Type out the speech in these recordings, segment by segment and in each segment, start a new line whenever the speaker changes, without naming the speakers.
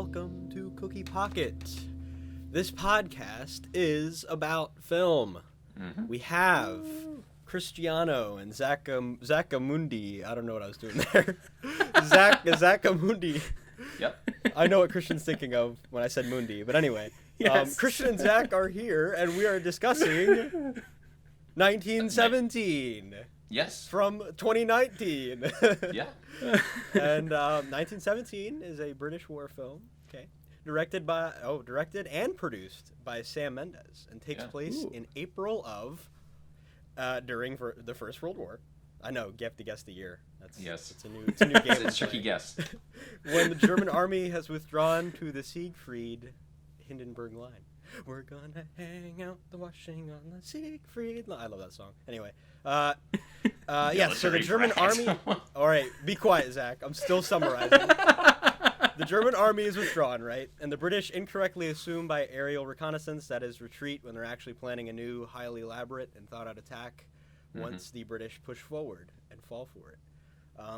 welcome to Cookie Pocket. This podcast is about film. Mm-hmm. We have Cristiano and Zackamundi. I don't know what I was doing there. Zackamundi.
Yep.
I know what Christian's thinking of when I said Mundi, but anyway. Yes. Christian and Zach are here, and we are discussing 1917.
Yes.
From 2019.
Yeah.
And 1917 is a British war film. Okay. Directed and produced by Sam Mendes, and takes place in April of during the First World War. I know, you have to guess the year. It's a new game.
It's a tricky guess.
When the German army has withdrawn to the Siegfried Hindenburg Line. We're gonna hang out the washing on the Siegfried line. I love that song. Anyway, so the German army... All right, be quiet, Zach. I'm still summarizing. The German army is withdrawn, right? And the British incorrectly assume by aerial reconnaissance that is retreat when they're actually planning a new, highly elaborate and thought-out attack once the British push forward and fall for it.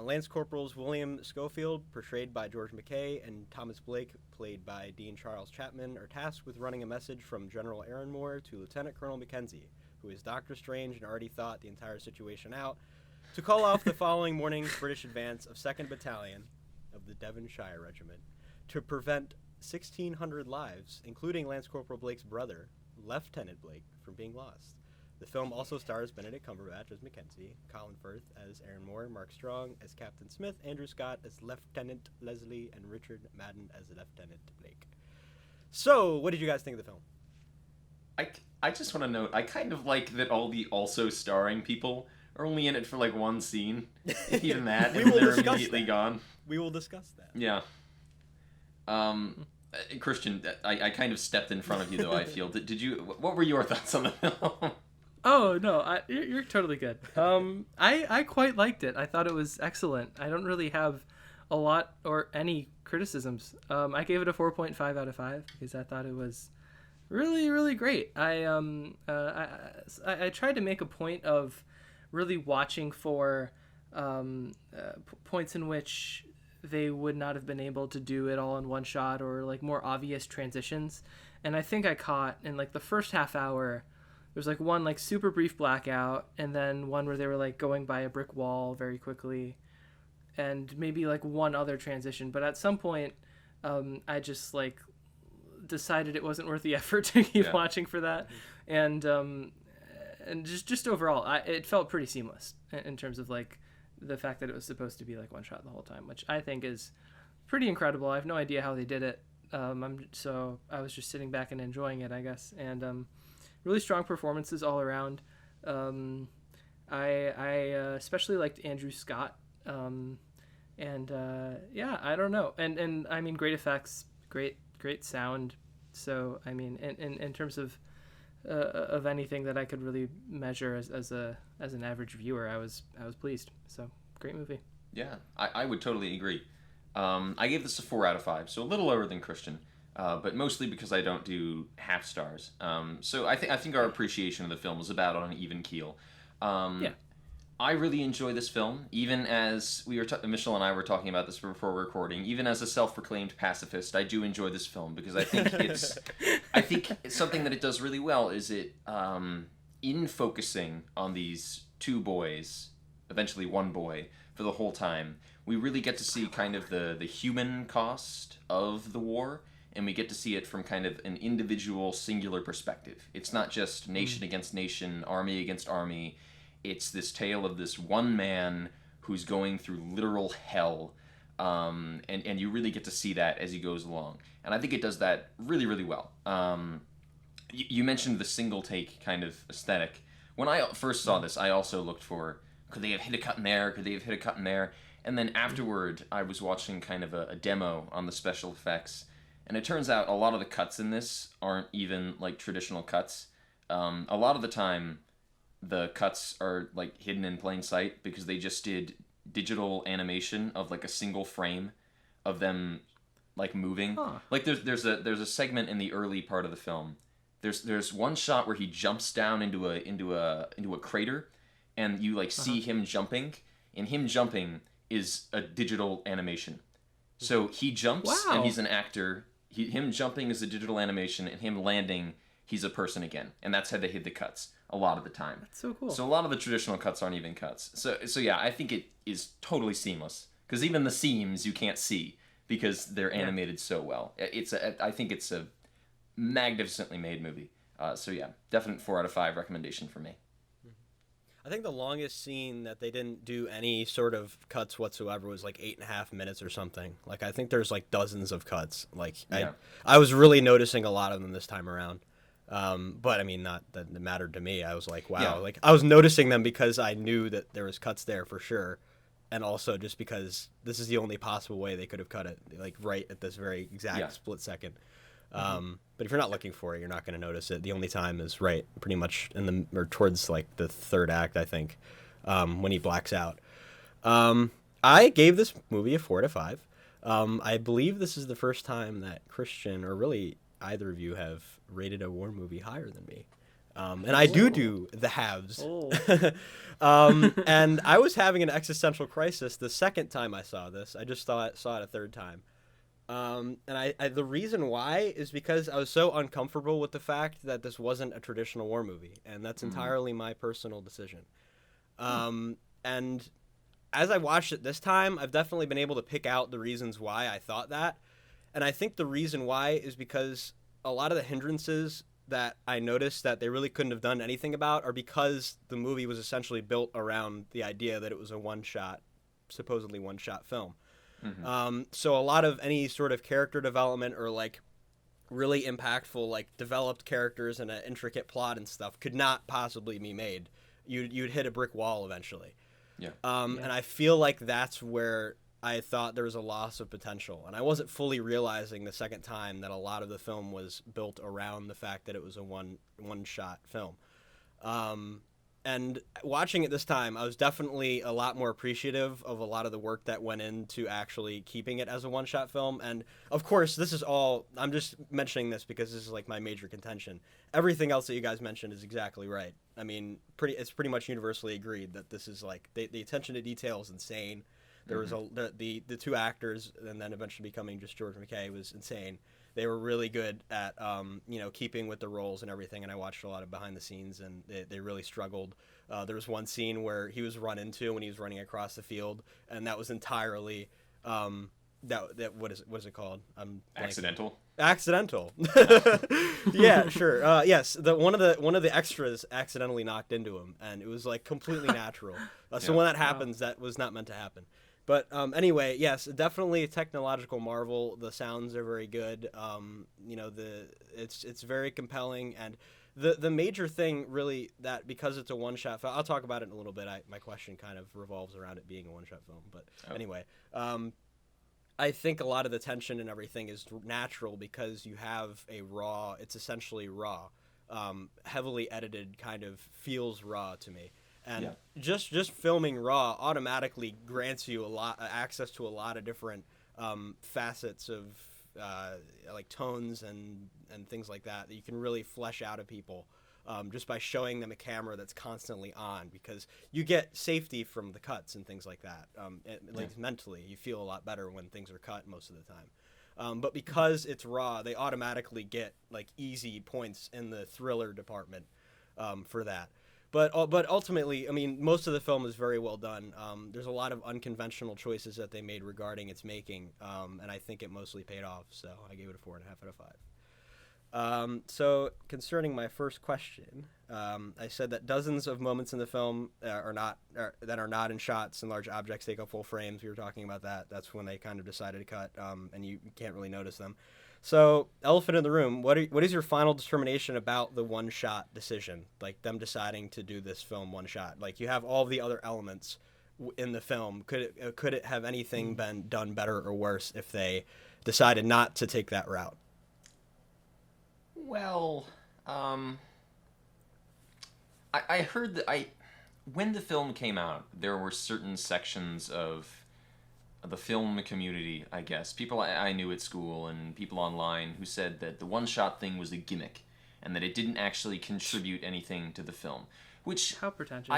Lance Corporals William Schofield, portrayed by George McKay, and Thomas Blake, played by Dean Charles Chapman, are tasked with running a message from General Aaronmore to Lieutenant Colonel Mackenzie, who is Doctor Strange and already thought the entire situation out, to call off the following morning's British advance of 2nd Battalion of the Devonshire Regiment to prevent 1,600 lives, including Lance Corporal Blake's brother, Lieutenant Blake, from being lost. The film also stars Benedict Cumberbatch as Mackenzie, Colin Firth as Aaron Moore, Mark Strong as Captain Smith, Andrew Scott as Lieutenant Leslie, and Richard Madden as Lieutenant Blake. So, what did you guys think of the film?
I just want to note, I kind of like that all the also starring people are only in it for like one scene, even that, and they're immediately gone.
We will discuss that.
Yeah. Christian, I kind of stepped in front of you, though, I feel. Did you? What were your thoughts on the film?
Oh, no, you're totally good. I quite liked it. I thought it was excellent. I don't really have a lot or any criticisms. I gave it a 4.5 out of 5 because I thought it was really, really great. I tried to make a point of really watching for points in which they would not have been able to do it all in one shot, or like more obvious transitions. And I think I caught in like the first half hour, there's like one like super brief blackout, and then one where they were like going by a brick wall very quickly, and maybe like one other transition. But at some point, I just like decided it wasn't worth the effort to keep watching for that. And just overall, it felt pretty seamless in terms of like the fact that it was supposed to be like one shot the whole time, which I think is pretty incredible. I have no idea how they did it. So I was just sitting back and enjoying it, I guess. And really strong performances all around. I especially liked Andrew Scott. I don't know. And I mean, great effects, great sound. So, I mean, in terms of anything that I could really measure as an average viewer, I was pleased. So, great movie.
Yeah, I would totally agree. I gave this a 4 out of 5, so a little lower than Christian. But mostly because I don't do half stars. So I think our appreciation of the film is about on an even keel. I really enjoy this film, even as Michelle and I were talking about this before recording. Even as a self-proclaimed pacifist, I do enjoy this film because I think it's something that it does really well. Is it in focusing on these two boys, eventually one boy, for the whole time, we really get to see kind of the human cost of the war. And we get to see it from kind of an individual, singular perspective. It's not just nation against nation, army against army. It's this tale of this one man who's going through literal hell. And you really get to see that as he goes along. And I think it does that really, really well. You mentioned the single take kind of aesthetic. When I first saw this, I also looked for, could they have hit a cut in there? Could they have hit a cut in there? And then afterward, I was watching kind of a demo on the special effects. And it turns out a lot of the cuts in this aren't even like traditional cuts. A lot of the time, the cuts are like hidden in plain sight because they just did digital animation of like a single frame of them like moving. Huh. Like there's a segment in the early part of the film. There's one shot where he jumps down into a crater, and you like see him jumping, and him jumping is a digital animation. So he jumps,
Wow.
and he's an actor. Him jumping is a digital animation, and him landing, he's a person again. And that's how they hid the cuts a lot of the time.
That's so cool.
So a lot of the traditional cuts aren't even cuts. So yeah, I think it is totally seamless. Because even the seams you can't see because they're animated so well. I think it's a magnificently made movie. So yeah, definite 4 out of 5 recommendation for me.
I think the longest scene that they didn't do any sort of cuts whatsoever was like 8.5 minutes or something. Like, I think there's like dozens of cuts. Like,
Yeah.
I was really noticing a lot of them this time around. But I mean, not that it mattered to me. I was like, wow.
Yeah.
Like, I was noticing them because I knew that there was cuts there for sure. And also just because this is the only possible way they could have cut it, like right at this very exact split second. But if you're not looking for it, you're not going to notice it. The only time is right pretty much or towards like the third act, I think, when he blacks out. I gave this movie a 4 out of 5. I believe this is the first time that Christian, or really either of you, have rated a war movie higher than me. And I do the halves. And I was having an existential crisis the second time I saw this. I just saw it a third time. And the reason why is because I was so uncomfortable with the fact that this wasn't a traditional war movie, and that's entirely my personal decision. And as I watched it this time, I've definitely been able to pick out the reasons why I thought that. And I think the reason why is because a lot of the hindrances that I noticed that they really couldn't have done anything about are because the movie was essentially built around the idea that it was a supposedly one-shot film. So a lot of any sort of character development or like really impactful, like developed characters and an intricate plot and stuff could not possibly be made. You'd hit a brick wall eventually. And I feel like that's where I thought there was a loss of potential. And I wasn't fully realizing the second time that a lot of the film was built around the fact that it was a one-shot film. And watching it this time, I was definitely a lot more appreciative of a lot of the work that went into actually keeping it as a one-shot film. And, of course, this is all... I'm just mentioning this because this is, like, my major contention. Everything else that you guys mentioned is exactly right. I mean, it's pretty much universally agreed that this is, like... The attention to detail is insane. There was the two actors, and then eventually becoming just George McKay, was insane. They were really good at, keeping with the roles and everything, and I watched a lot of behind the scenes, and they really struggled. There was one scene where he was run into when he was running across the field, and that was entirely, what is it called?
Accidental?
Accidental. Yeah, sure. Yes, one of the extras accidentally knocked into him, and it was, like, completely natural. So when that happens, that was not meant to happen. But anyway, yes, definitely a technological marvel. The sounds are very good. It's very compelling, and the major thing really that because it's a one-shot film, I'll talk about it in a little bit. My question kind of revolves around it being a one-shot film, but anyway, I think a lot of the tension and everything is natural because you have it's essentially raw, heavily edited, kind of feels raw to me. And just filming raw automatically grants you access to a lot of different facets of like tones and things like that you can really flesh out of people just by showing them a camera that's constantly on, because you get safety from the cuts and things like that. Mentally, you feel a lot better when things are cut most of the time. But because it's raw, they automatically get like easy points in the thriller department for that. But ultimately, I mean, most of the film is very well done. There's a lot of unconventional choices that they made regarding its making, and I think it mostly paid off. So I gave it a 4.5 out of 5. So concerning my first question, I said that dozens of moments in the film that are not in shots and large objects take up full frames. We were talking about that. That's when they kind of decided to cut, and you can't really notice them. So, elephant in the room, what is your final determination about the one-shot decision? Like, them deciding to do this film one-shot. Like, you have all the other elements in the film. Could it have anything been done better or worse if they decided not to take that route?
Well, I heard that when the film came out, there were certain sections of the film community, I guess, people I knew at school and people online who said that the one-shot thing was a gimmick and that it didn't actually contribute anything to the film. Which
How pretentious.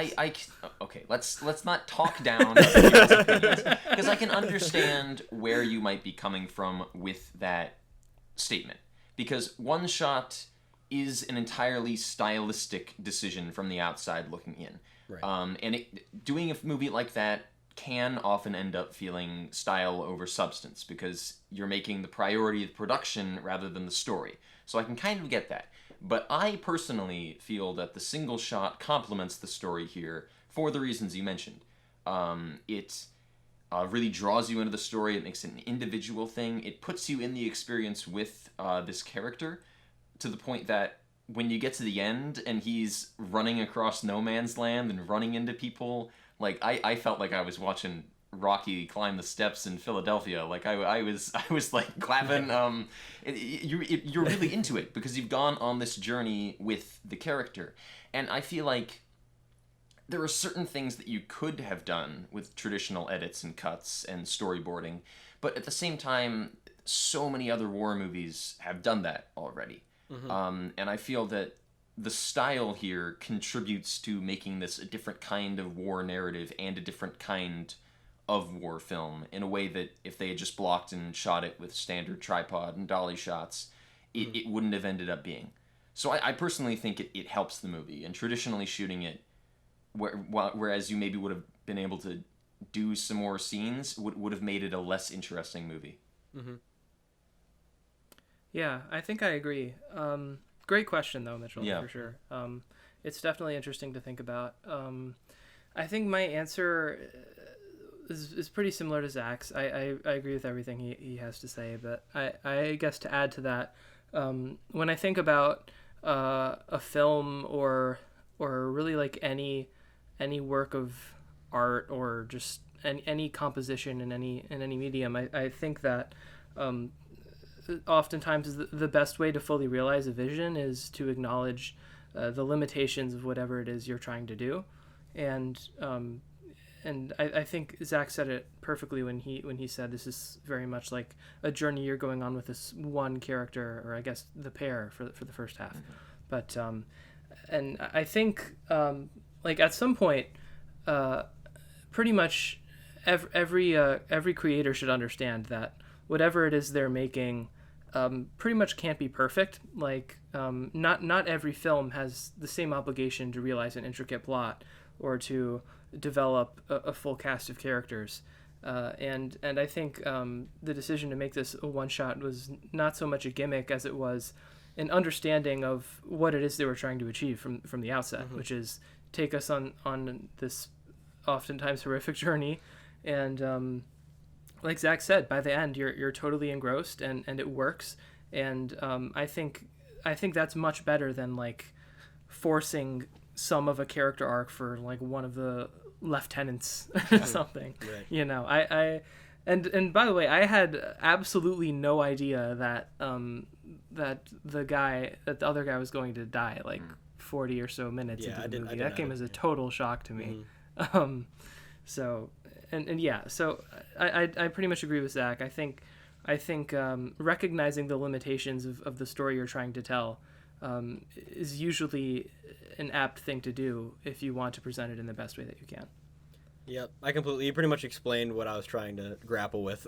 Okay, let's not talk down people's opinions, because I can understand where you might be coming from with that statement, because One Shot is an entirely stylistic decision from the outside looking in.
Right.
And doing a movie like that can often end up feeling style over substance, because you're making the priority the production rather than the story. So I can kind of get that. But I personally feel that the single shot complements the story here for the reasons you mentioned. It really draws you into the story. It makes it an individual thing. It puts you in the experience with this character to the point that when you get to the end and he's running across no man's land and running into people, like I felt like I was watching Rocky climb the steps in Philadelphia. Like I was like clapping. You're really into it because you've gone on this journey with the character, and I feel like there are certain things that you could have done with traditional edits and cuts and storyboarding, but at the same time, so many other war movies have done that already. Mm-hmm. And I feel that the style here contributes to making this a different kind of war narrative and a different kind of war film in a way that if they had just blocked and shot it with standard tripod and dolly shots, it wouldn't have ended up being. So I personally think it helps the movie, and traditionally shooting it, whereas you maybe would have been able to do some more scenes, would have made it a less interesting movie.
Mm-hmm.
Yeah, I think I agree. Great question, though, Mitchell,
Yeah.
for sure. It's definitely interesting to think about. I think my answer is pretty similar to Zach's. I agree with everything he has to say, but I guess to add to that, when I think about a film or really like any work of art or just any composition in any medium, I think that oftentimes the best way to fully realize a vision is to acknowledge the limitations of whatever it is you're trying to do, and I think Zach said it perfectly when he said this is very much like a journey you're going on with this one character, or I guess the pair for the first half. Mm-hmm. But and I think like at some point, pretty much every creator should understand that whatever it is they're making pretty much can't be perfect. Like not every film has the same obligation to realize an intricate plot or to develop a full cast of characters. And I think the decision to make this a one-shot was not so much a gimmick as it was an understanding of what it is they were trying to achieve from the outset, mm-hmm. which is take us on this oftentimes horrific journey. And like Zach said, by the end, you're totally engrossed and it works. And I think that's much better than like forcing some of a character arc for like one of the lieutenants or something. Right. You know, and by the way, I had absolutely no idea that that the other guy was going to die like 40 or so minutes into the movie. That came as a total shock to me. Mm-hmm. So I pretty much agree with Zach. I think recognizing the limitations of the story you're trying to tell is usually an apt thing to do if you want to present it in the best way that you can.
Yep, you pretty much explained what I was trying to grapple with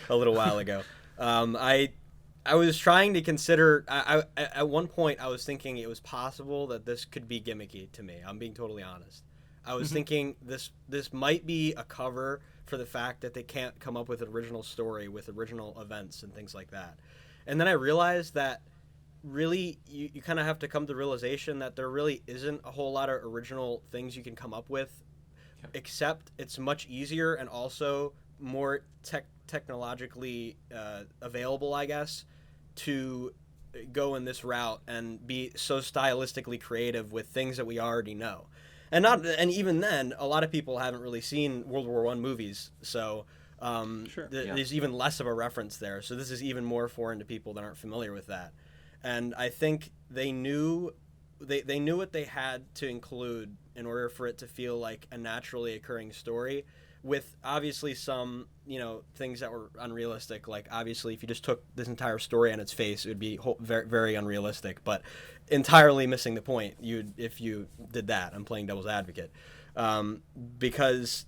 a little while ago. I was trying to consider, I at one point I was thinking it was possible that this could be gimmicky to me. I'm being totally honest. I was thinking this might be a cover for the fact that they can't come up with an original story with original events and things like that. And then I realized that really you kind of have to come to the realization that there really isn't a whole lot of original things you can come up with, except it's much easier and also more technologically available, I guess, to go in this route and be so stylistically creative with things that we already know. And even then, a lot of people haven't really seen World War I movies, so there's even less of a reference there. So this is even more foreign to people that aren't familiar with that. And I think they knew what they had to include in order for it to feel like a naturally occurring story, with obviously some, things that were unrealistic. Like, obviously, if you just took this entire story on its face, it would be very, very unrealistic, but entirely missing the point if you did that. I'm playing devil's advocate. Because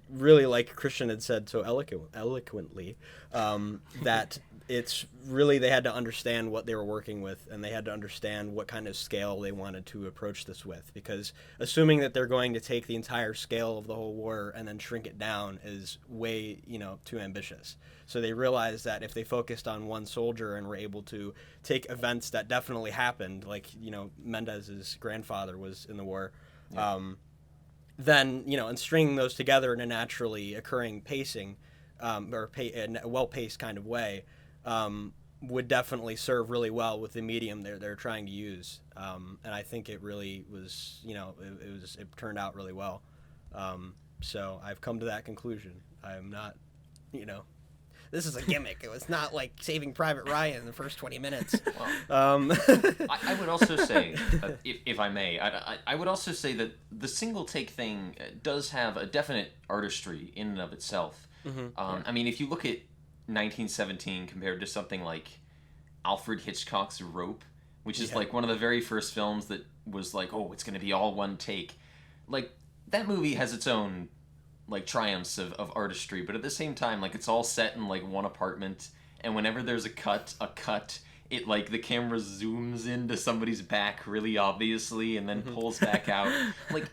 really, like Christian had said so eloquently, that it's really, they had to understand what they were working with, and they had to understand what kind of scale they wanted to approach this with, because assuming that they're going to take the entire scale of the whole war and then shrink it down is way, too ambitious. So they realized that if they focused on one soldier and were able to take events that definitely happened, like, Mendes's grandfather was in the war, then, and stringing those together in a naturally occurring pacing, in a well-paced kind of way, would definitely serve really well with the medium they're trying to use. And I think it really was, it turned out really well. So I've come to that conclusion. I'm not, this is a gimmick. It was not like Saving Private Ryan in the first 20 minutes.
I would also say, if I may, I would also say that the single take thing does have a definite artistry in and of itself. I mean, if you look at 1917 compared to something like Alfred Hitchcock's Rope, which is like one of the very first films that was like, oh, it's going to be all one take. Like, that movie has its own like triumphs of artistry, but at the same time, like, it's all set in like one apartment, and whenever there's a cut, it like the camera zooms into somebody's back really obviously and then pulls back out. Like,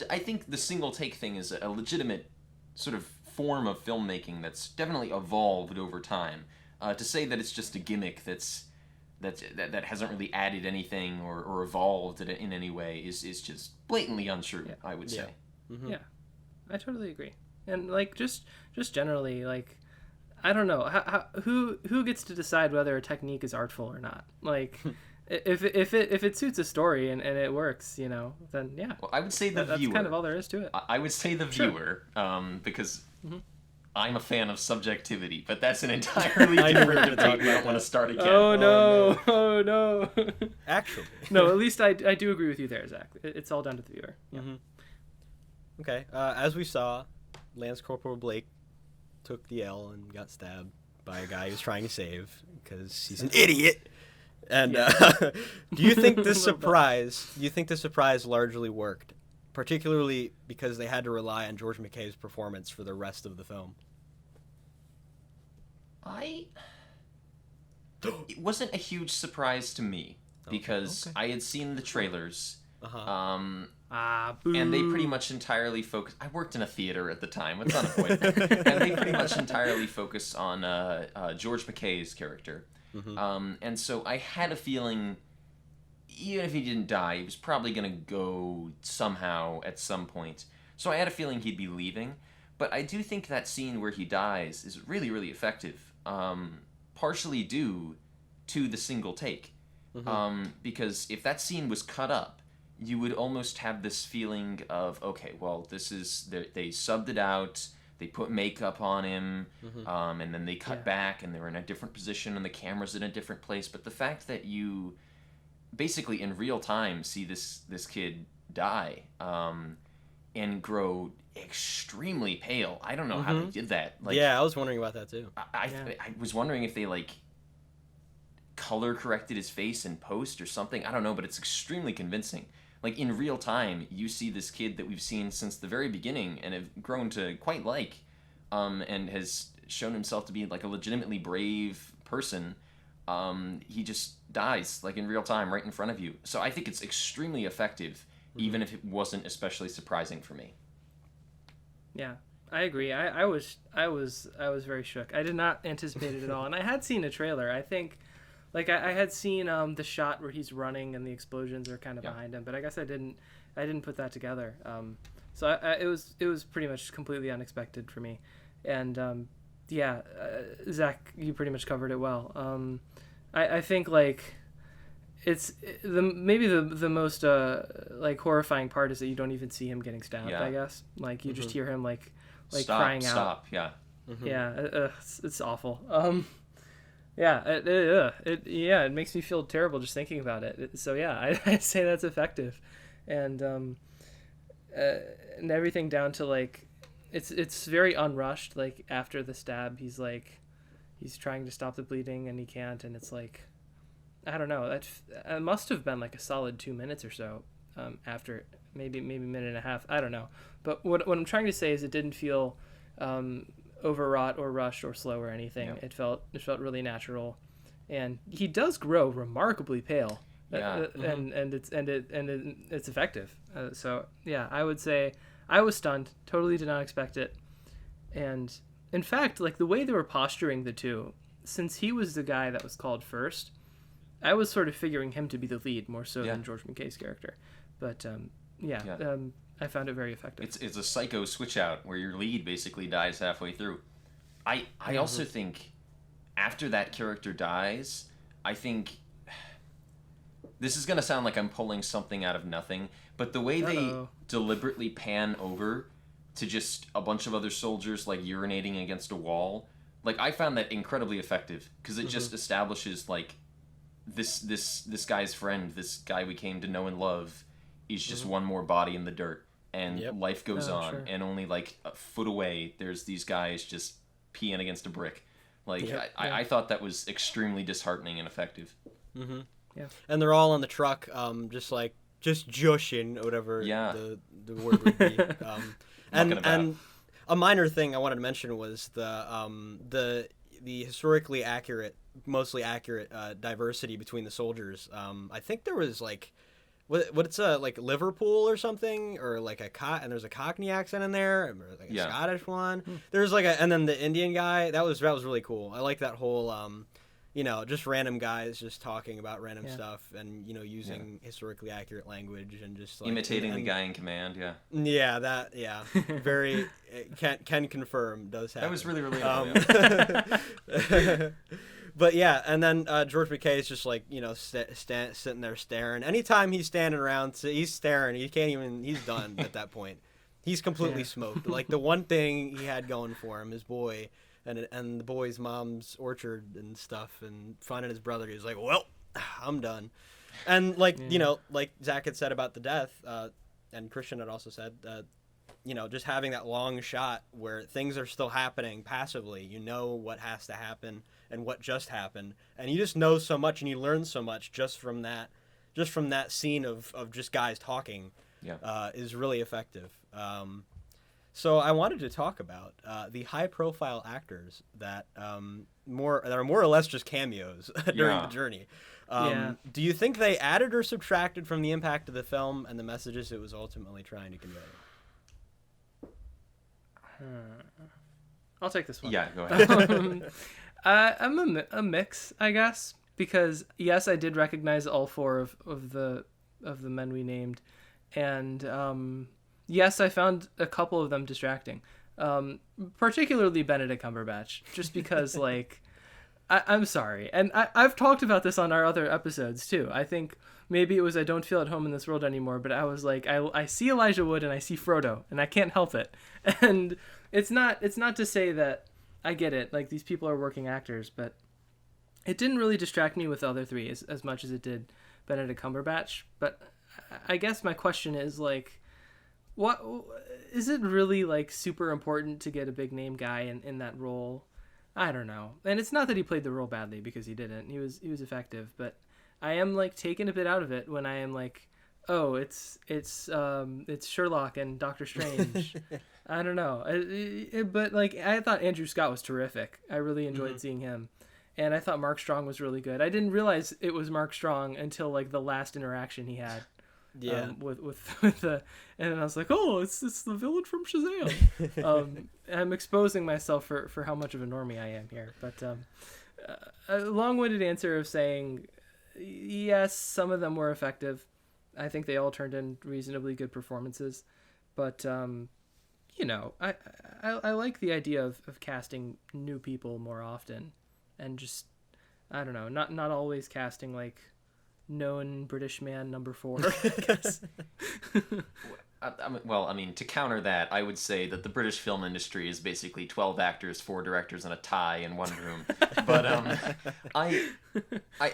I think the single take thing is a legitimate sort of form of filmmaking that's definitely evolved over time. To say that it's just a gimmick that hasn't really added anything or evolved in any way is just blatantly untrue. Yeah. I would say.
Yeah, I totally agree. And like just generally, like, I don't know who gets to decide whether a technique is artful or not. Like, if it suits a story and it works, then yeah. Well,
I would say the viewer.
That's kind of all there is to it.
I would say the viewer, because I'm a fan of subjectivity, but that's an entirely different debate. We don't want to start again.
Oh no!
Actually,
no. At least I do agree with you there, Zach. It's all down to the viewer. Yeah.
Okay. As we saw, Lance Corporal Blake took the L and got stabbed by a guy he was trying to save because he's an idiot. And do you think this surprise largely worked, particularly because they had to rely on George McKay's performance for the rest of the film?
It wasn't a huge surprise to me because I had seen the trailers. And they pretty much entirely focused. I worked in a theater at the time. It's not a point. And they pretty much entirely focused on George McKay's character. And so I had a feeling, even if he didn't die, he was probably going to go somehow at some point. So I had a feeling he'd be leaving. But I do think that scene where he dies is really, really effective. Partially due to the single take. Because if that scene was cut up, you would almost have this feeling of, okay, well, this is, they subbed it out, they put makeup on him, and then they cut back, and they're in a different position, and the camera's in a different place. But the fact that you basically in real time see this kid die and grow extremely pale. I don't know how they did that. Like,
yeah, I was wondering about that too.
I was wondering if they like color corrected his face in post or something. I don't know, but it's extremely convincing. Like, in real time, you see this kid that we've seen since the very beginning and have grown to quite like, and has shown himself to be like a legitimately brave person. He just dies, like, in real time, right in front of you. So I think it's extremely effective, even if it wasn't especially surprising for me.
Yeah, I agree. I was very shook. I did not anticipate it at all, and I had seen a trailer. I think. Like, I had seen the shot where he's running and the explosions are kind of behind him, but I guess I didn't put that together. So it was pretty much completely unexpected for me. And Zach, you pretty much covered it well. I think like it's maybe the most like horrifying part is that you don't even see him getting stabbed. I guess like you just hear him like crying out. It's awful. It makes me feel terrible just thinking about it. So yeah, I'd say that's effective, and everything down to like it's very unrushed. Like after the stab, he's trying to stop the bleeding and he can't, and it's like, I don't know. It must have been like a solid 2 minutes or so after, maybe a minute and a half. I don't know. But what I'm trying to say is it didn't feel overwrought or rushed or slow or anything. Yeah. It felt really natural, and he does grow remarkably pale. Yeah. And it's effective. So yeah, I would say I was stunned. Totally did not expect it. And in fact, like the way they were posturing the two, since he was the guy that was called first, I was sort of figuring him to be the lead more so than George McKay's character. But I found it very effective.
It's a psycho switch out where your lead basically dies halfway through. I also think after that character dies, I think this is going to sound like I'm pulling something out of nothing, but the way they deliberately pan over to just a bunch of other soldiers like urinating against a wall, like I found that incredibly effective because it just establishes like this guy's friend, this guy we came to know and love, is just one more body in the dirt, and life goes on. Sure. And only like a foot away, there's these guys just peeing against a brick. Like I thought that was extremely disheartening and effective.
Mm-hmm. Yeah, and they're all on the truck, just jushing, whatever the word would be. And a minor thing I wanted to mention was the historically accurate, mostly accurate diversity between the soldiers. I think there was like what's like Liverpool or something, or like and there's a Cockney accent in there, and there's like a Scottish one. There's like and then the Indian guy that was really cool. I like that whole just random guys just talking about random stuff, and using historically accurate language, and just like,
imitating the guy in command.
Very can confirm does happen.
That was really
But yeah, and then George McKay is just like sitting there staring. Anytime he's standing around, he's staring. He's done at that point. He's completely smoked. Like the one thing he had going for him, his boy, and the boy's mom's orchard and stuff, and finding his brother, he was like, well, I'm done. And like like Zach had said about the death, and Christian had also said, just having that long shot where things are still happening passively, what has to happen and what just happened, and you just know so much and you learn so much just from that scene of just guys talking, is really effective. So I wanted to talk about the high-profile actors that are more or less just cameos during the journey. Do you think they added or subtracted from the impact of the film and the messages it was ultimately trying to convey?
I'll take this one.
Yeah, go ahead.
I'm a mix, I guess, because yes, I did recognize all four of the men we named, and yes, I found a couple of them distracting, particularly Benedict Cumberbatch, just because like I'm sorry, and I've talked about this on our other episodes too. I think maybe it was I don't feel at home in this world anymore, but I was like I see Elijah Wood and I see Frodo, and I can't help it. And it's not to say that I get it, like these people are working actors, but it didn't really distract me with the other three as much as it did Benedict Cumberbatch. But I guess my question is like, what is it really like super important to get a big name guy in that role? I don't know. And it's not that he played the role badly, because he didn't. He was effective, but I am like taken a bit out of it when I am like, oh, it's Sherlock and Doctor Strange. I don't know. But like I thought Andrew Scott was terrific. I really enjoyed seeing him. And I thought Mark Strong was really good. I didn't realize it was Mark Strong until like the last interaction he had. With the, and I was like, oh, it's the villain from Shazam. I'm exposing myself for how much of a normie I am here, but a long-winded answer of saying yes, some of them were effective. I think they all turned in reasonably good performances, but I like the idea of casting new people more often, and just I don't know, not always casting like known British man number 4, I guess.
Well, I mean, to counter that, I would say that the British film industry is basically 12 actors, 4 directors, and a tie in one room. But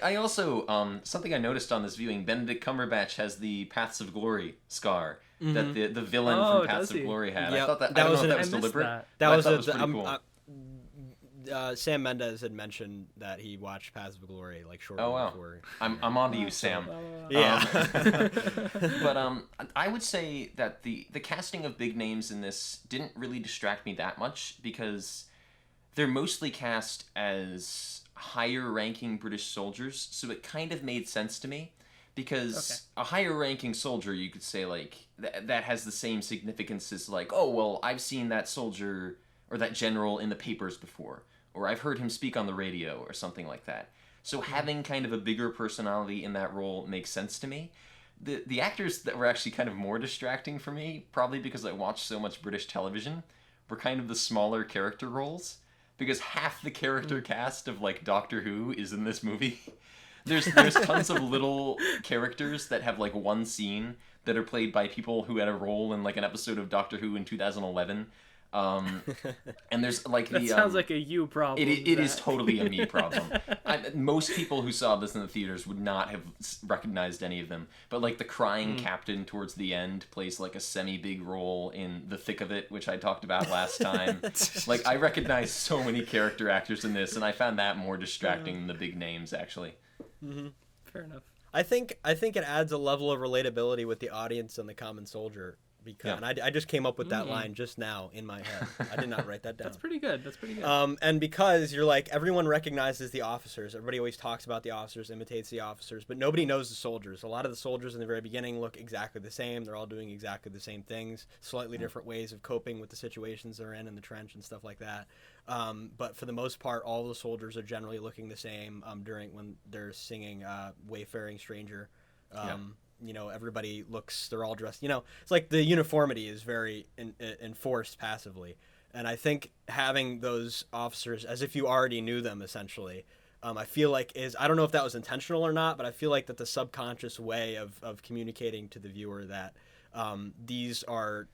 I also, something I noticed on this viewing, Benedict Cumberbatch has the Paths of Glory scar. that the villain
Oh,
from Paths
does
of
he?
Glory had.
Yep.
I thought that,
That
I don't
was
know if
an-
that was
I missed
deliberate.
that.
That
but
was
I thought
a,
it was pretty cool.
Sam Mendes had mentioned that he watched Paths of Glory like shortly
Oh wow,
before.
I'm on to you, Sam.
Yeah.
But I would say that the casting of big names in this didn't really distract me that much because they're mostly cast as higher ranking British soldiers, so it kind of made sense to me because a higher ranking soldier, you could say like that has the same significance as like, oh well, I've seen that soldier or that general in the papers before, or I've heard him speak on the radio or something like that. So having kind of a bigger personality in that role makes sense to me. The actors that were actually kind of more distracting for me, probably because I watched so much British television, were kind of the smaller character roles. Because half the character cast of like Doctor Who is in this movie. There's tons of little characters that have like one scene that are played by people who had a role in like an episode of Doctor Who in 2011. And there's like
That sounds like a you problem.
It is totally a me problem. Most people who saw this in the theaters would not have recognized any of them. But like the crying captain towards the end plays like a semi-big role in The Thick of It, which I talked about last time. Like I recognize so many character actors in this, and I found that more distracting than the big names actually.
Mm-hmm.
Fair enough.
I think it adds a level of relatability with the audience and the common soldier. Because, and I just came up with that line just now in my head. I did not write that down.
That's pretty good. That's pretty good.
And because you're like, everyone recognizes the officers. Everybody always talks about the officers, imitates the officers, but nobody knows the soldiers. A lot of the soldiers in the very beginning look exactly the same. They're all doing exactly the same things, slightly different ways of coping with the situations they're in the trench and stuff like that. But for the most part, all the soldiers are generally looking the same when they're singing Wayfaring Stranger. You know, everybody they're all dressed, you know, it's like the uniformity is very enforced passively. And I think having those officers as if you already knew them, essentially, I feel like I don't know if that was intentional or not, but I feel like that the subconscious way of communicating to the viewer that these are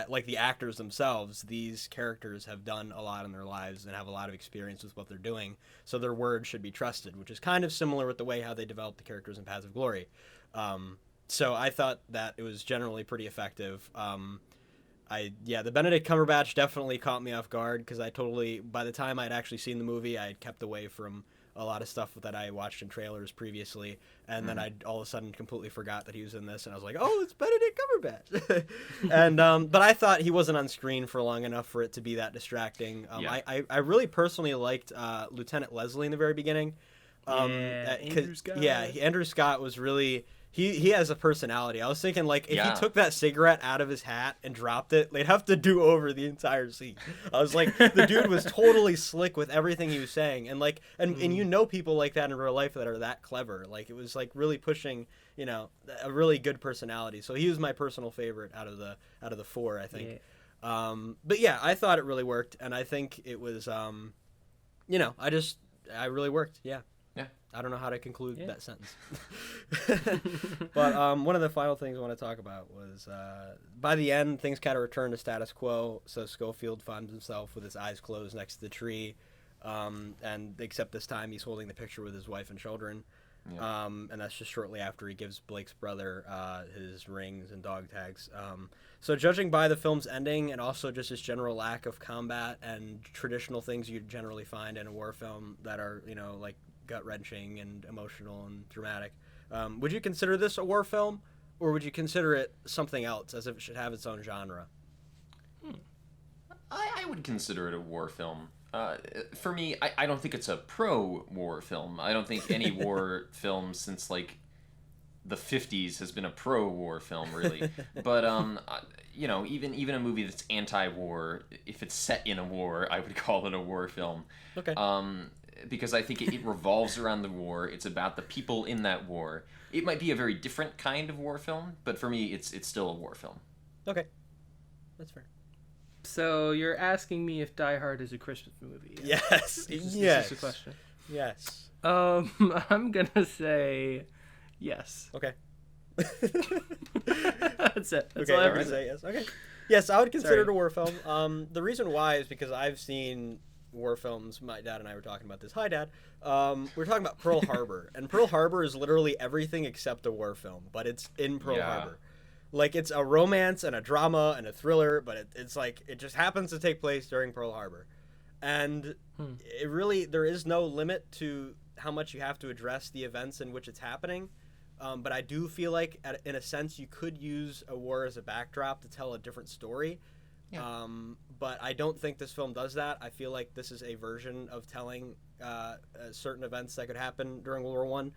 like the actors themselves, these characters have done a lot in their lives and have a lot of experience with what they're doing. So their word should be trusted, which is kind of similar with the way how they developed the characters in Paths of Glory. So I thought that it was generally pretty effective. The Benedict Cumberbatch definitely caught me off guard because by the time I'd actually seen the movie, I had kept away from a lot of stuff that I watched in trailers previously, and then I all of a sudden completely forgot that he was in this, and I was like, oh, it's Benedict Cumberbatch. And but I thought he wasn't on screen for long enough for it to be that distracting. I really personally liked Lieutenant Leslie in the very beginning.
Andrew Scott.
Yeah, Andrew Scott was really... He has a personality. I was thinking, like, if he took that cigarette out of his hat and dropped it, they'd have to do over the entire scene. I was like, the dude was totally slick with everything he was saying. And, like, and you know people like that in real life that are that clever. Like, it was, like, really pushing, you know, a really good personality. So he was my personal favorite out of the four, I think. Yeah. But, yeah, I thought it really worked. And I think it was, you know, I really worked, yeah. I don't know how to conclude that sentence. But one of the final things I want to talk about was by the end, things kind of return to status quo. So Schofield finds himself with his eyes closed next to the tree. And except this time he's holding the picture with his wife and children. Yeah. And that's just shortly after he gives Blake's brother his rings and dog tags. So judging by the film's ending and also just its general lack of combat and traditional things you'd generally find in a war film that are, you know, like gut-wrenching and emotional and dramatic, would you consider this a war film, or would you consider it something else, as if it should have its own genre?
I would consider it a war film. For me, I don't think it's a pro-war film. I don't think any war film since, like, the 50s has been a pro-war film, really. But, you know, even a movie that's anti-war, if it's set in a war, I would call it a war film.
Okay.
Because I think it revolves around the war. It's about the people in that war. It might be a very different kind of war film, but for me, it's still a war film.
Okay. That's fair.
So you're asking me if Die Hard is a Christmas movie?
Yes.
Is
yes.
this a question?
Yes.
I'm gonna say yes.
Okay.
That's it. That's
okay,
all I have
to
to
say. Yes. Okay. Yes, I would consider
Sorry.
it a war film. The reason why is because I've seen war films. My dad and I were talking about this. Hi, Dad. We were talking about Pearl Harbor, and Pearl Harbor is literally everything except a war film, but it's in Pearl Harbor. Like, it's a romance and a drama and a thriller, but it's like, it just happens to take place during Pearl Harbor. And it really, there is no limit to how much you have to address the events in which it's happening. But I do feel like, in a sense, you could use a war as a backdrop to tell a different story. Yeah. But I don't think this film does that. I feel like this is a version of telling certain events that could happen during World War One.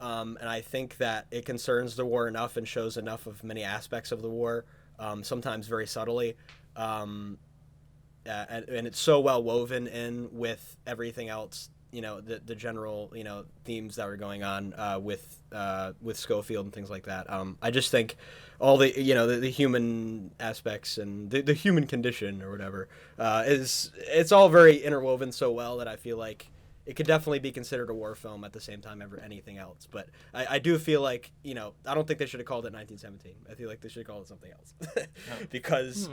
And I think that it concerns the war enough and shows enough of many aspects of the war, sometimes very subtly. And it's so well woven in with everything else, the general, themes that were going on with Schofield and things like that. I just think all the, the human aspects and the human condition or whatever it's all very interwoven so well that I feel like it could definitely be considered a war film at the same time as anything else. But I do feel like, I don't think they should have called it 1917. I feel like they should have called it something else. Because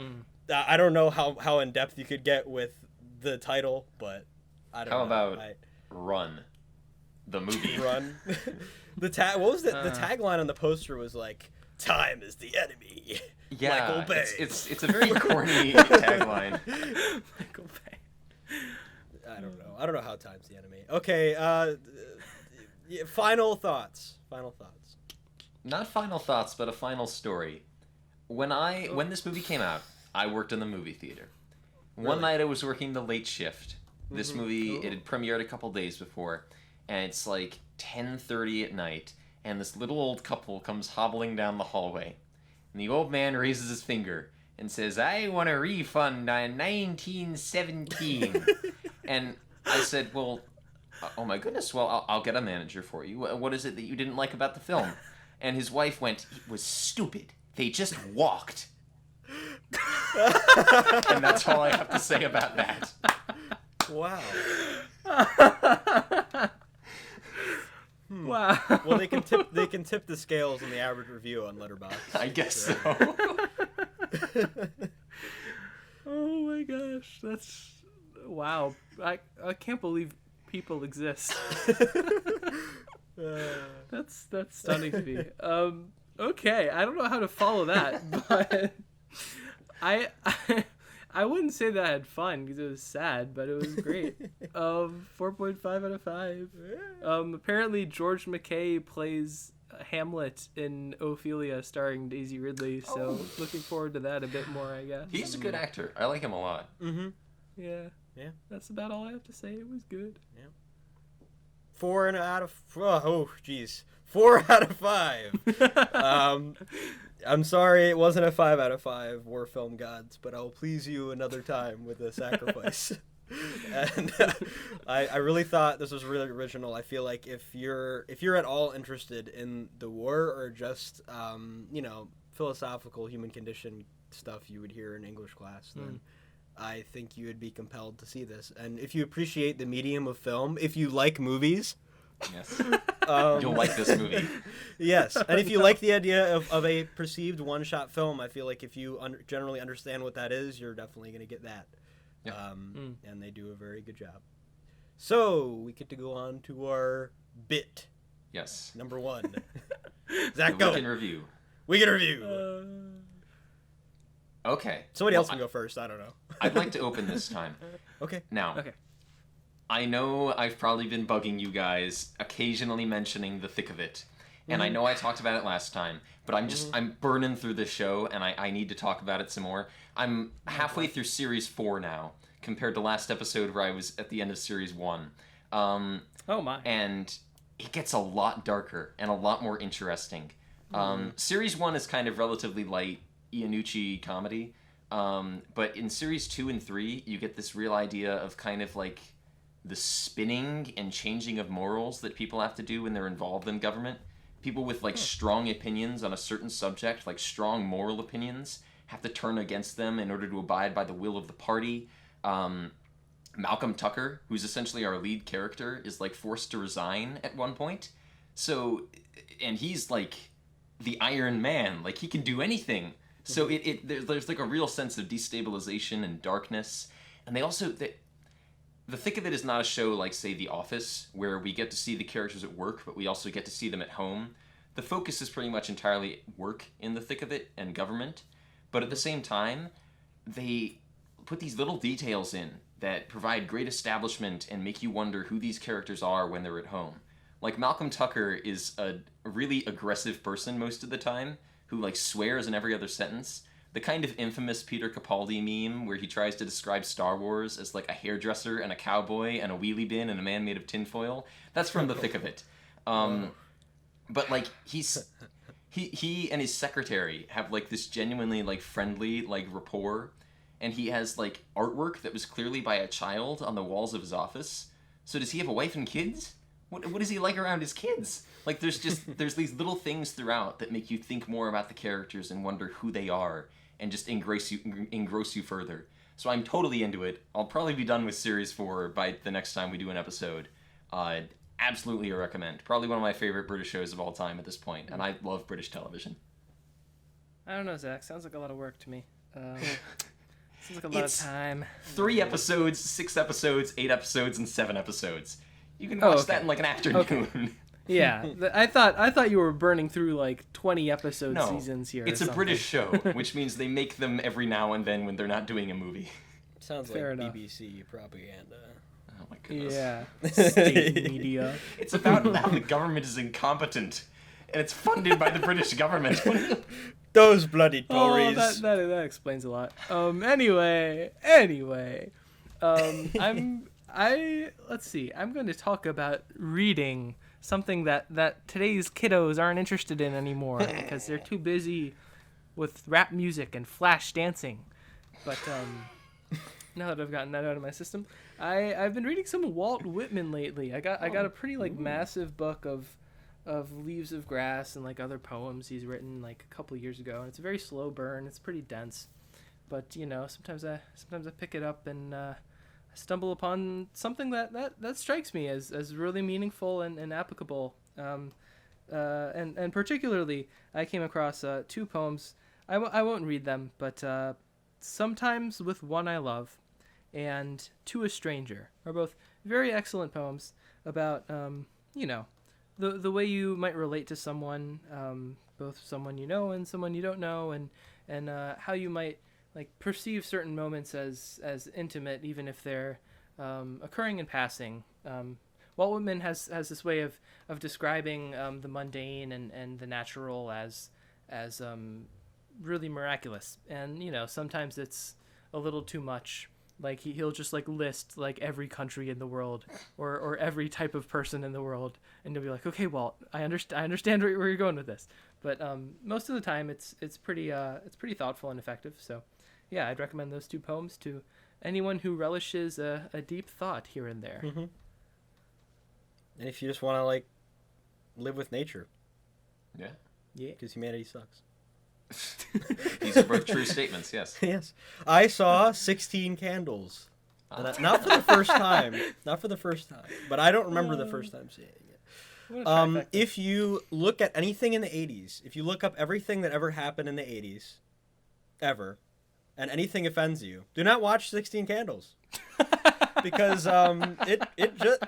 I don't know how in-depth you could get with the title, but I don't know.
How about Run, the movie?
Run. What was the tagline on the poster was like, "Time is the enemy."
Yeah,
Michael Bay.
It's a very corny tagline.
Michael Bay.
I don't know how time's the enemy. Okay, final thoughts.
Not final thoughts, but a final story. When this movie came out, I worked in the movie theater. Really? One night I was working the late shift. This movie, it had premiered a couple days before, and it's like 10:30 at night, and this little old couple comes hobbling down the hallway. And the old man raises his finger and says, "I want a refund on 1917. And I said, well, oh my goodness, well, I'll get a manager for you. What is it that you didn't like about the film? And his wife went, "It was stupid. They just walked." And that's all I have to say about that.
Wow.
Wow.
Well, they can tip the scales on the average review on Letterboxd.
I guess so.
Oh my gosh, that's wow. I can't believe people exist. That's stunning to me. Okay, I don't know how to follow that, but I wouldn't say that I had fun because it was sad, but it was great. 4.5 out of 5. Apparently George McKay plays Hamlet in Ophelia starring Daisy Ridley, so looking forward to that a bit more, I guess.
He's a good actor. I like him a lot.
Mm-hmm.
Yeah. That's about all I have to say. It was good.
Yeah. 4 out of 5. I'm sorry it wasn't a 5 out of 5, War Film Gods, but I'll please you another time with a sacrifice. And I really thought this was really original. I feel like if you're at all interested in the war or just philosophical human condition stuff you would hear in English class, then I think you would be compelled to see this. And if you appreciate the medium of film, if you like movies,
yes, you'll like this movie.
Yes, and if you like the idea of a perceived one-shot film, I feel like if you generally understand what that is, you're definitely going to get that. Yeah. And they do a very good job. So we get to go on to our bit.
Yes.
Number 1. Zach,
go.
Week in review.
Okay.
Somebody else can go first. I don't know.
I'd like to open this time.
Okay.
Now.
Okay.
I know I've probably been bugging you guys, occasionally mentioning The Thick of It. And I know I talked about it last time, but I'm burning through this show, and I need to talk about it some more. I'm halfway through Series 4 now, compared to last episode where I was at the end of Series 1.
Oh my.
And it gets a lot darker and a lot more interesting. Series 1 is kind of relatively light Iannucci comedy, but in Series 2 and 3, you get this real idea of kind of like the spinning and changing of morals that people have to do when they're involved in government. People with like strong opinions on a certain subject, like strong moral opinions, have to turn against them in order to abide by the will of the party. Malcolm Tucker, who's essentially our lead character, is like forced to resign at one point. So, and he's like the Iron Man, like he can do anything. So there's like a real sense of destabilization and darkness. And they also, The Thick of It is not a show like, say, The Office, where we get to see the characters at work, but we also get to see them at home. the focus is pretty much entirely work in the thick of it and government, but at the same time, they put these little details in that provide great establishment and make you wonder who these characters are when they're at home. Like, Malcolm Tucker is a really aggressive person most of the time, who, like, swears in every other sentence. The kind of infamous Peter Capaldi meme where he tries to describe Star Wars as, like, a hairdresser and a cowboy and a wheelie bin and a man made of tinfoil, that's from the thick of it. But, like, he and his secretary have, like, this genuinely, like, friendly, like, rapport. And he has, like, artwork that was clearly by a child on the walls of his office. So does he have a wife and kids? What is he like around his kids? Like, there's these little things throughout that make you think more about the characters and wonder who they are and just engross you further. So I'm totally into it. I'll probably be done with Series 4 by the next time we do an episode. Absolutely a recommend. Probably one of my favorite British shows of all time at this point, and I love British television.
I don't know, Zach. Sounds like a lot of work to me. Seems like a lot of time.
3 episodes, 6 episodes, 8 episodes, and 7 episodes. You can watch that in like an afternoon.
Okay. Yeah, I thought you were burning through like 20 episode seasons here.
It's a British show, which means they make them every now and then when they're not doing a movie.
Sounds
Fair
like
enough.
BBC propaganda.
Oh my goodness.
Yeah, state media.
It's about how the government is incompetent, and it's funded by the British government.
Those bloody Tories.
Oh, that explains a lot. Anyway, let's see. I'm going to talk about reading, something that today's kiddos aren't interested in anymore because they're too busy with rap music and flash dancing. But now that I've gotten that out of my system, I've been reading some Walt Whitman lately. I got a pretty massive book of Leaves of Grass and like other poems he's written like a couple years ago, and it's a very slow burn. It's pretty dense, but sometimes I pick it up and I stumble upon something that strikes me as really meaningful and applicable. And particularly, I came across 2 poems. I won't read them, but Sometimes with One I Love and To a Stranger are both very excellent poems about the way you might relate to someone, both someone you know and someone you don't know, and how you might like perceive certain moments as intimate, even if they're occurring in passing. Walt Whitman has this way of describing the mundane and the natural as really miraculous, and sometimes it's a little too much. Like he'll just like list like every country in the world or every type of person in the world, and you'll be like, okay, Walt, I understand where you're going with this. But most of the time, it's pretty thoughtful and effective. So, yeah, I'd recommend those 2 poems to anyone who relishes a deep thought here and there.
Mm-hmm. And if you just want to like live with nature,
yeah,
because humanity sucks.
These are both true statements, yes.
Yes. I saw 16 Candles. Not for the first time. Not for the first time. But I don't remember the first time seeing it. If you look at anything in the 80s, if you look up everything that ever happened in the 80s, ever, and anything offends you, do not watch 16 Candles. Because it just,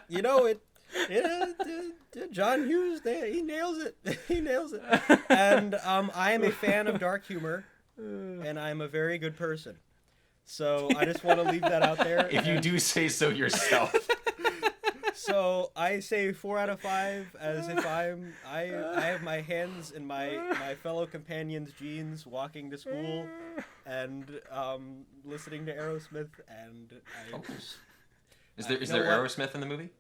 John Hughes, he nails it. He nails it. And I am a fan of dark humor, and I'm a very good person. So I just want to leave that out there.
If you do say so yourself.
So I say 4 out of 5, as if I have my hands in my fellow companions' jeans, walking to school, and listening to Aerosmith, and
Is there Aerosmith in the movie?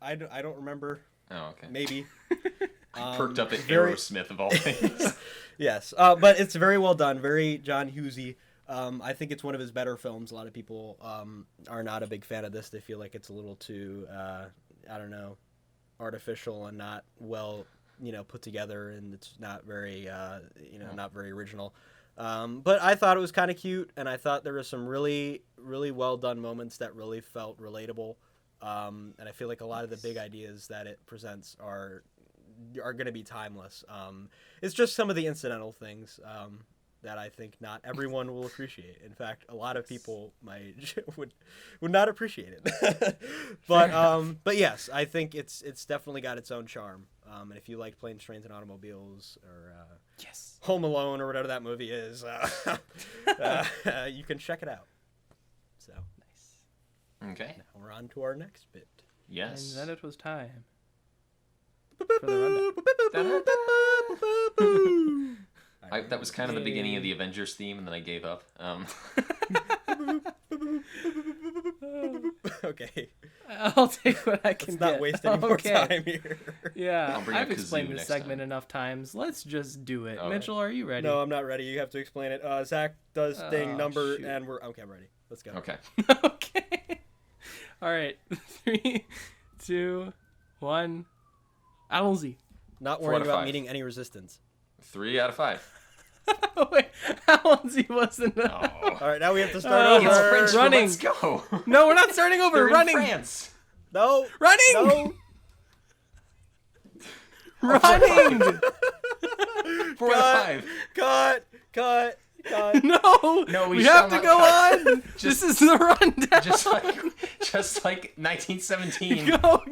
I don't remember.
Oh, okay.
Maybe.
I perked up at Aerosmith of all things.
Yes, but it's very well done, very John Hughesy. I think it's one of his better films. A lot of people are not a big fan of this. They feel like it's a little too, artificial and not well, put together, and it's not very, not very original. But I thought it was kind of cute, and I thought there were some really, really well done moments that really felt relatable. And I feel like a lot of the big ideas that it presents are going to be timeless. It's just some of the incidental things that I think not everyone will appreciate. In fact, a lot of people would not appreciate it. But yes, I think it's definitely got its own charm. And if you like Planes, Trains, and Automobiles, or
Yes.
Home Alone, or whatever that movie is, you can check it out. So
Nice.
Okay.
now we're on to our next bit.
Yes.
And then it was time for the rundown.
That was kind of the beginning of the Avengers theme, and then I gave up.
Okay.
I'll take what I can
Let's not
get.
waste any more time here.
Yeah,
I'll bring
I've
a kazoo
explained this
next
segment
time.
enough times. Let's just do it.
All
Mitchell, are you ready?
No, I'm not ready. You have to explain it. Zach does thing
Oh,
number,
shoot.
and okay, I'm ready. Let's go.
Okay.
Okay. All right. 3, 2, 1. Owlsy.
Not
4
worrying
out of
about
5.
meeting any resistance.
3 out of 5.
Wait, Owlsy wasn't.
Oh.
All right, now we have to start
It's
over.
French,
Running.
Let's go.
No, we're not starting over.
They're
Running.
in France.
No.
Running.
No.
Running.
4 out of 5.
Cut.
No.
No,
we
shall
have to
not
go
cut.
on. This is the rundown.
Just like 1917.
Go.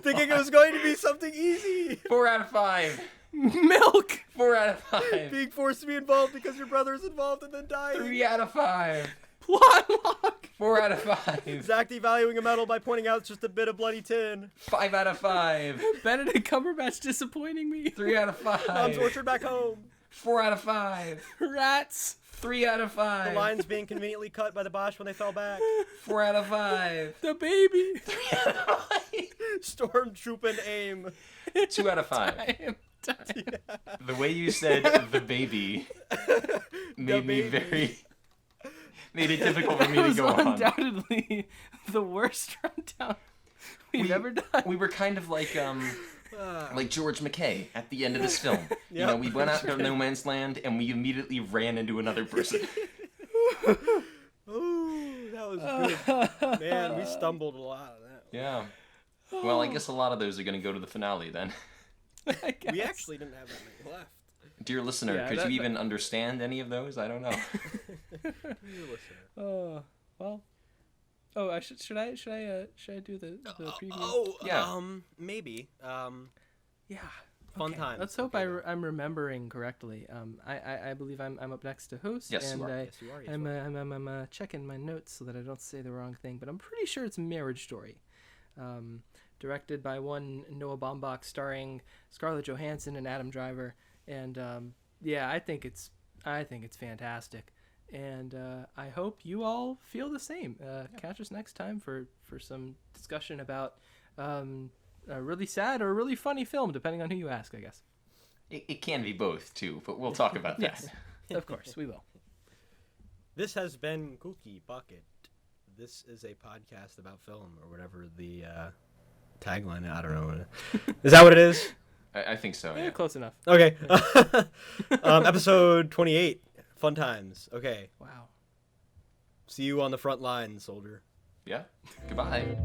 Thinking it was going to be something easy.
4 out of 5.
Milk.
4 out of 5.
Being forced to be involved because your brother is involved and then dying.
3 out of 5.
Plot lock.
4 out of 5.
Zach devaluing a medal by pointing out it's just a bit of bloody tin.
5 out of 5.
Benedict Cumberbatch disappointing me.
3 out of 5.
Mom's orchard back home.
4 out of 5.
Rats.
3 out of 5.
The lines being conveniently cut by the Bosch when they fell back.
4 out of 5.
The baby.
3 out of 5.
Stormtroop and aim.
2 out of 5.
Time.
The way you said the baby made me
baby.
made it difficult for me
That
to
was
go on.
undoubtedly the worst rundown we've ever done.
We were kind of like George McKay at the end of this film. You know, we went out to no man's land and we immediately ran into another person.
Ooh, that was good. Man, we stumbled a lot on that.
Yeah. Well, I guess a lot of those are going to go to the finale then.
I guess.
We actually didn't have that many left.
Dear listener,
Yeah,
could
that-
you even understand any of those? I don't know.
Dear listener.
Oh well. Oh, should I do the preview?
Yeah.
Maybe.
Yeah.
Fun
Okay.
time.
Let's hope
Okay, go.
I'm remembering correctly. I believe I'm up next to host.
Yes,
and
you are.
Yes, you are. Yes,
I'm
you are.
I'm checking my notes so that I don't say the wrong thing, but I'm pretty sure it's Marriage Story, directed by one Noah Baumbach, starring Scarlett Johansson and Adam Driver, and yeah, I think it's fantastic, and I hope you all feel the same. Catch us next time for some discussion about a really sad or a really funny film, depending on who you ask, I guess.
It can be both, too, but we'll talk about that.
Yes, of course, we will.
This has been Cookie Bucket. This is a podcast about film, or whatever the tagline. I don't know. Is that what it is?
I think so,
Yeah,
yeah.
close enough.
Okay. Episode 28. Fun times. Okay.
Wow.
See you on the front line, soldier.
Yeah? Goodbye.